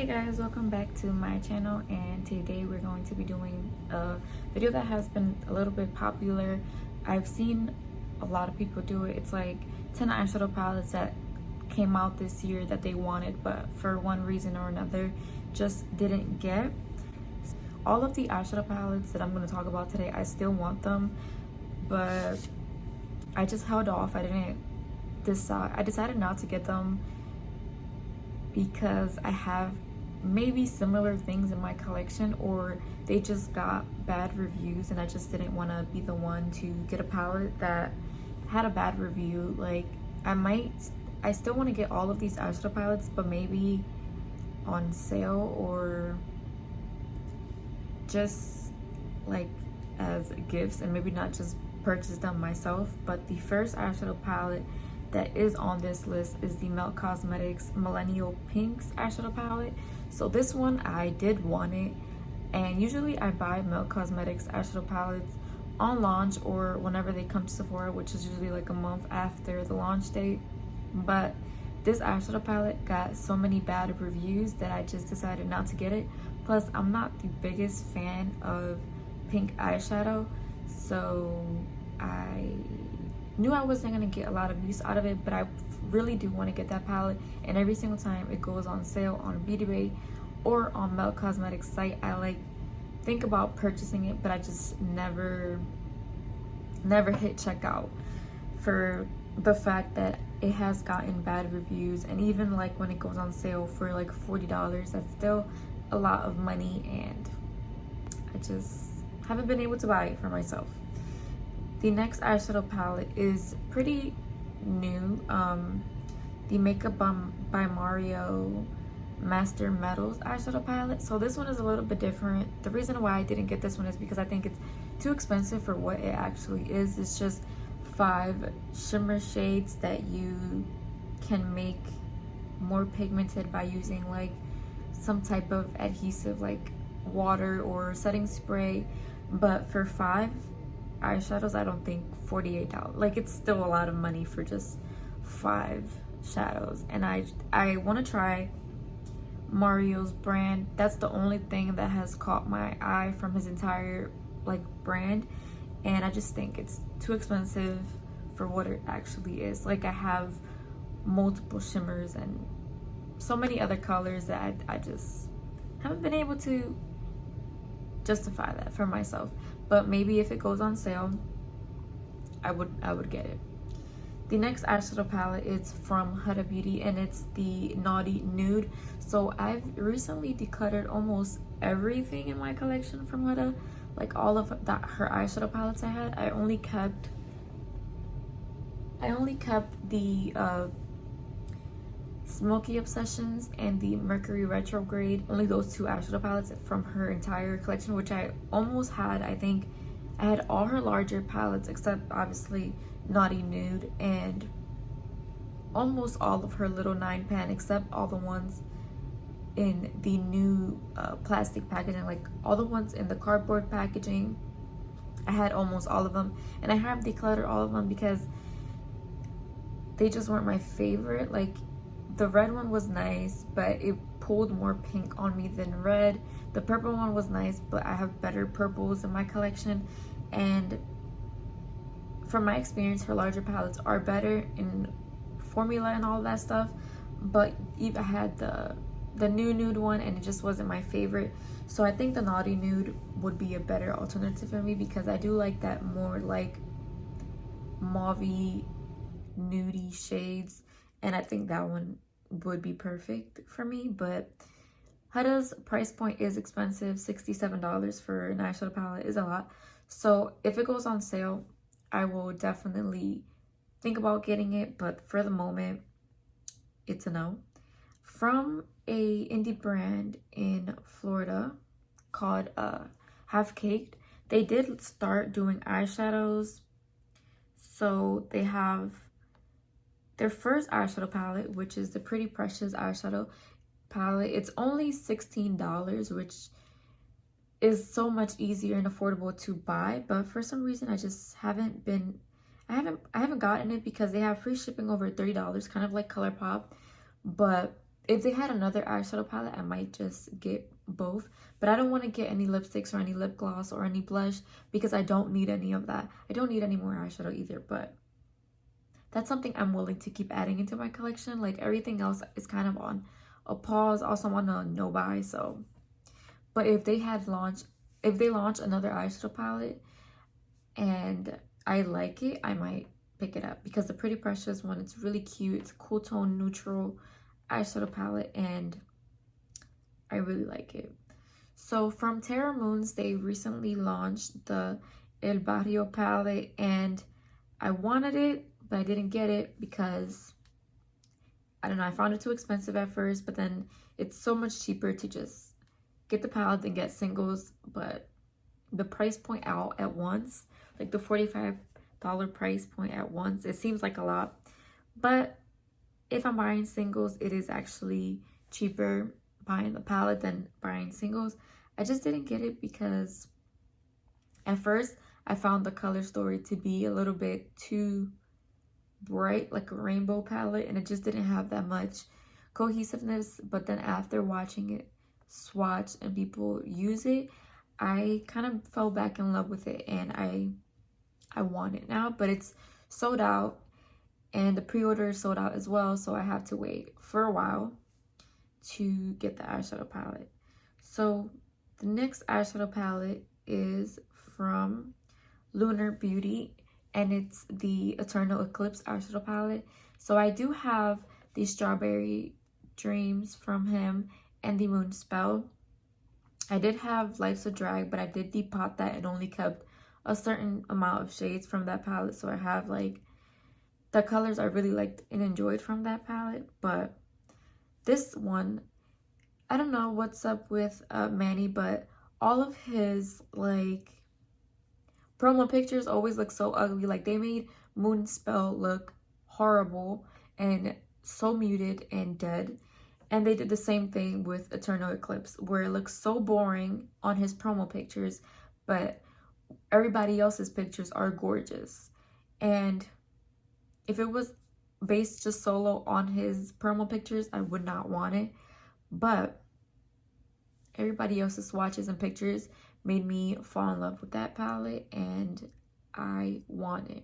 Hey guys, welcome back to my channel, and today we're going to be doing a video that has been a little bit popular. I've seen a lot of people do it. It's like 10 eyeshadow palettes that came out this year that they wanted, but for one reason or another just didn't get. All of the eyeshadow palettes that I'm going to talk about today, I still want them, but I just held off. I decided not to get them because I have maybe similar things in my collection, or they just got bad reviews and I just didn't want to be the one to get a palette that had a bad review. Like I still want to get all of these eyeshadow palettes, but maybe on sale or just like as gifts, and maybe not just purchase them myself. But the first eyeshadow palette that is on this list is the Melt Cosmetics Millennial Pinx eyeshadow palette. So this one, I did want it, and usually I buy Melt Cosmetics eyeshadow palettes on launch or whenever they come to Sephora, which is usually like a month after the launch date. But this eyeshadow palette got so many bad reviews that I just decided not to get it. Plus, I'm not the biggest fan of pink eyeshadow, so I knew I wasn't gonna get a lot of use out of it, but I really do want to get that palette. And every single time it goes on sale on Beautbean or on Melt Cosmetics site, I think about purchasing it, but I just never hit checkout for the fact that it has gotten bad reviews. And even like when it goes on sale for like $40, that's still a lot of money, and I just haven't been able to buy it for myself. The next eyeshadow palette is pretty new. The Makeup by Mario Master Metals eyeshadow palette. So this one is a little bit different. The reason why I didn't get this one is because I think it's too expensive for what it actually is. It's just 5 shimmer shades that you can make more pigmented by using like some type of adhesive like water or setting spray. But for 5 eyeshadows, I don't think $48, like, it's still a lot of money for just 5 shadows. And I want to try Mario's brand. That's the only thing that has caught my eye from his entire like brand, and I just think it's too expensive for what it actually is. Like, I have multiple shimmers and so many other colors that I just haven't been able to justify that for myself. But maybe if it goes on sale, I would get it. The next eyeshadow palette is from Huda Beauty, and it's the Naughty Nude. So I've recently decluttered almost everything in my collection from Huda. Like all of that, her eyeshadow palettes I had, I only kept the Smoky Obsessions and the Mercury Retrograde, only those 2 eyeshadow palettes from her entire collection, which I almost had. I think I had all her larger palettes except obviously Naughty Nude, and almost all of her little 9-pan except all the ones in the new plastic packaging, like all the ones in the cardboard packaging. I had almost all of them, and I have decluttered all of them because they just weren't my favorite. Like, the red one was nice, but it pulled more pink on me than red. The purple one was nice, but I have better purples in my collection. And from my experience, her larger palettes are better in formula and all that stuff. But I had the new nude one, and it just wasn't my favorite. So I think the Naughty Nude would be a better alternative for me, because I do like that more like mauvey nudie shades, and I think that one would be perfect for me. But Huda's price point is expensive. $67 for an eyeshadow palette is a lot. So if it goes on sale, I will definitely think about getting it, but for the moment, it's a no. From a indie brand in Florida called Half Caked, they did start doing eyeshadows. So they have their first eyeshadow palette, which is the Pretty Precious eyeshadow palette. It's only $16, which is so much easier and affordable to buy. But for some reason, I just haven't gotten it, because they have free shipping over $30, kind of like ColourPop. But if they had another eyeshadow palette, I might just get both. But I don't want to get any lipsticks or any lip gloss or any blush because I don't need any of that. I don't need any more eyeshadow either, but that's something I'm willing to keep adding into my collection. Like everything else is kind of on a pause. Also on a no buy. So, but if they launch another eyeshadow palette and I like it, I might pick it up because the Pretty Precious one, it's really cute. It's a cool tone neutral eyeshadow palette and I really like it. So from Terramoons, they recently launched the El Barrio palette and I wanted it, but I didn't get it because, I don't know, I found it too expensive at first, but then it's so much cheaper to just get the palette than get singles. But the price point out at once, like the $45 price point at once, it seems like a lot. But if I'm buying singles, it is actually cheaper buying the palette than buying singles. I just didn't get it because at first I found the color story to be a little bit too bright, like a rainbow palette, and it just didn't have that much cohesiveness. But then after watching it swatch and people use it, I kind of fell back in love with it and I want it now, but it's sold out and the pre-order is sold out as well, so I have to wait for a while to get the eyeshadow palette. So the next eyeshadow palette is from Lunar Beauty and it's the Eternal Eclipse eyeshadow palette. So I do have the Strawberry Dreams from him and the Moon Spell. I did have Life's a Drag, but I did depot that and only kept a certain amount of shades from that palette. So I have like the colors I really liked and enjoyed from that palette. But this one, I don't know what's up with Manny, but all of his like promo pictures always look so ugly. Like they made Moon Spell look horrible and so muted and dead. And they did the same thing with Eternal Eclipse, where it looks so boring on his promo pictures, but everybody else's pictures are gorgeous. And if it was based just solo on his promo pictures, I would not want it. But everybody else's swatches and pictures made me fall in love with that palette, and I want it.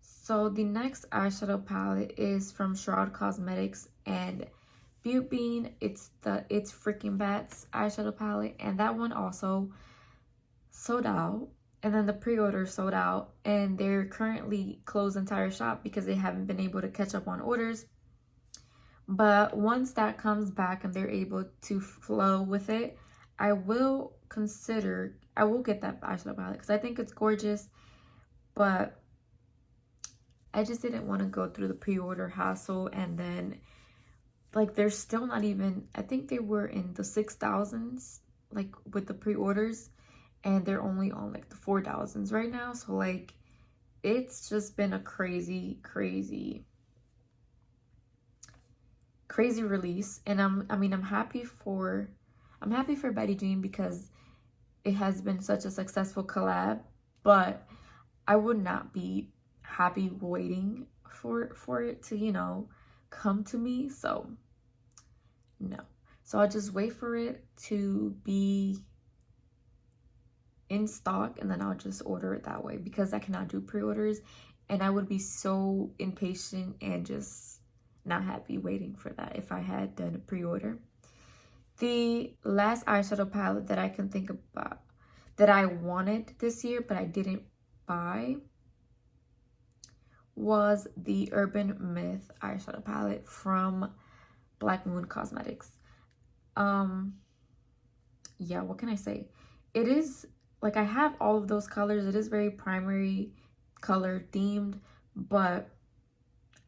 So the next eyeshadow palette is from Shroud Cosmetics and Beautbean. It's Freaking Bats eyeshadow palette, and that one also sold out, and then the pre-order sold out, and they're currently closed entire shop because they haven't been able to catch up on orders. But once that comes back and they're able to flow with it, I will get that eyeshadow palette because I think it's gorgeous. But I just didn't want to go through the pre-order hassle, and then like they're still not even, I think they were in the 6,000s like with the pre-orders, and they're only on like the 4,000s right now. So like it's just been a crazy release. And I'm happy for Betty Jean because it has been such a successful collab, but I would not be happy waiting for it to, you know, come to me. So no, so I'll just wait for it to be in stock and then I'll just order it that way, because I cannot do pre-orders and I would be so impatient and just not happy waiting for that if I had done a pre-order. The last eyeshadow palette that I can think about that I wanted this year but I didn't buy was the Urban Myth eyeshadow palette from Blackmoon Cosmetics. Yeah, what can I say? It is like, I have all of those colors. It is very primary color themed, but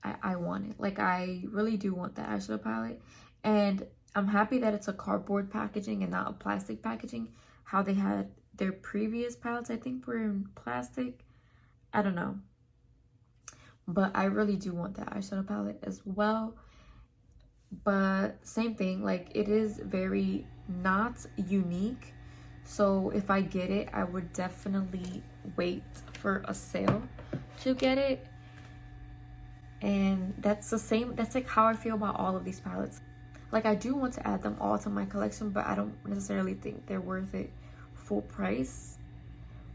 I want it. Like, I really do want that eyeshadow palette, and I'm happy that it's a cardboard packaging and not a plastic packaging. How they had their previous palettes, I think, were in plastic. I don't know. But I really do want that eyeshadow palette as well. But same thing, like it is very not unique. So if I get it, I would definitely wait for a sale to get it. And that's the same, that's like how I feel about all of these palettes. Like, I do want to add them all to my collection, but I don't necessarily think they're worth it full price,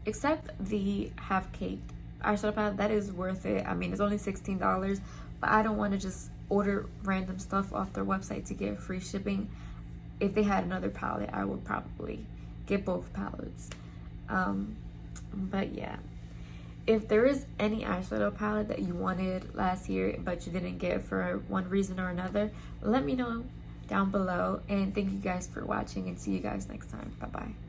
except the Half Cake eyeshadow palette. That is worth it. I mean, it's only $16, but I don't want to just order random stuff off their website to get free shipping. If they had another palette, I would probably get both palettes. But yeah, if there is any eyeshadow palette that you wanted last year but you didn't get for one reason or another, let me know down below. And thank you guys for watching, and see you guys next time. Bye bye.